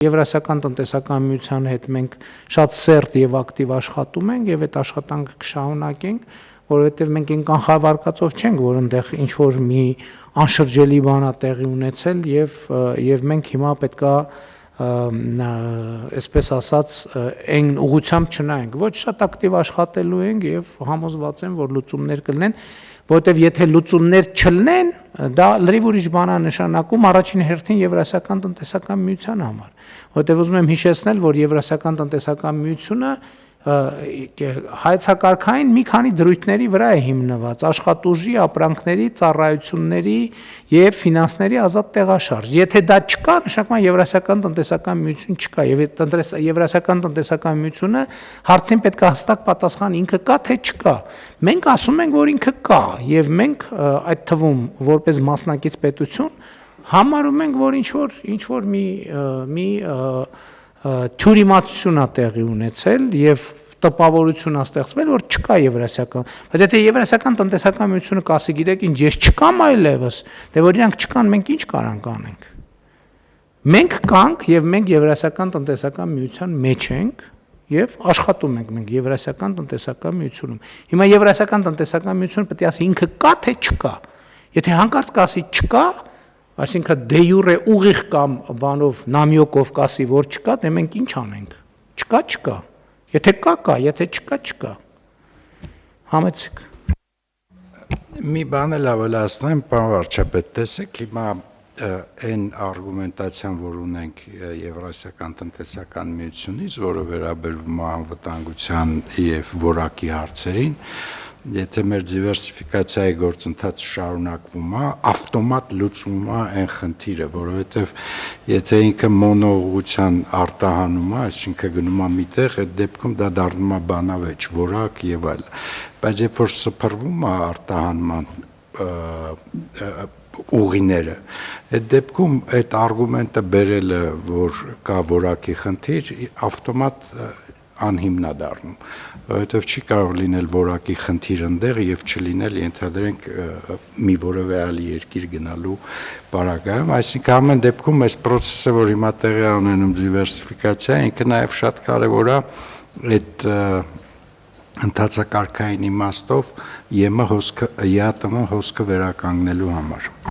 Եվրասիական տնտեսական միության հետ մենք շատ սերտ եւ ակտիվ աշխատում ենք եւ այդ աշխատանքը կշարունակենք, որովհետեւ մենք այն կանխավարկածով չենք, որ այնտեղ ինչ որ մի անշրջելի բան է տեղի ունեցել եւ մենք հիմա պետքա այսպես ասած այն ուղղությամբ չնայենք, ոչ շատ ակտիվ աշխատելու ենք եւ համոզված եմ, որ լուծումներ կլինեն, որովհետեւ եթե լուծումներ չլինեն, դա լրիվ ուրիշ բան է նշանակում առաջին հերթին Եվրասիական տնտեսական միության համար, որովհետեւ ուզում եմ հիշեցնել, որ Եվրասիական տնտեսական միությունը հայեցակարգային մի քանի դրույթների վրա է հիմնված աշխատուժի, ապրանքների, ծառայությունների եւ ֆինանսների ազատ տեղաշարժ։ Եթե դա չկա, նշանակում է Եվրասիական տնտեսական միություն չկա եւ Եվրասիական տնտեսական միությունը հարցին պետք է հստակ պատասխան ինքը կա թե չկա։ Մենք ասում ենք, որ ինքը կա եւ մենք այդ թվում որպես մասնակից պետություն համարում ենք, որ ինչ որ մի թյուրիմացություն է տեղի ունեցել եւ տպավորություն է ստեղծվել, որ չկա Եվրասիական, բայց եթե Եվրասիական տնտեսական միությունը կասի, գիտեք ինչ, ես չկամ այլևս, դե որ իրանք չկան, մենք ինչ կարանք անենք։ Մենք կանք եւ մենք Եվրասիական տնտեսական միության մեջ ենք եւ աշխատում ենք մենք Եվրասիական տնտեսական միությունում։ Հիմա Եվրասիական տնտեսական միությունը պետք է ասի ինքը կա թե չկա։ Եթե հանկարծ կասի չկա, այսինքն դե յուրե ուղիղ կամ բանով նամյոկով կասի, որ չկա, դե մենք ինչ անենք։ Չկա։ Եթե կա, եթե չկա։ Համեցեք։ Մի բան էլ ավելացնեմ, պարոն վարչապետ, տեսեք, հիմա այն արգումենտացիան, որ ունենք Եվրասիական տնտեսական միությունից, որը վերաբերում է անվտանգության եւ որակի հարցերին, եթե մեր դիվերսիֆիկացիայի գործընթացը շարունակվում է, ավտոմատ լուծվում է այն խնդիրը, որովհետև եթե ինքը մոնոուղղության արտահանում է, այսինքն գնում է միտեղ, այդ դեպքում դա դառնում է բանավեճ, որակ եւ այլ։ Բայց երբ որ սփռվում է արտահանման ուղիները, այդ դեպքում այդ արգումենտը բերելը, որ կա որակի խնդիր, ավտոմատ անհիմն է դառնում, որովհետև չի կարող լինել որակի խնդիր ընդեղ եւ չլինել ենթադրենք մի որևէ այլ երկիր գնալու պարագայում, այսինքն ամեն դեպքում այս process-ը, որ հիմա տեղի է ունենում դիվերսիֆիկացիա, ինքը նաեւ շատ կարեւոր է այդ ընդհանցակարգային իմաստով ԵՄ հոսքը վերականգնելու համար։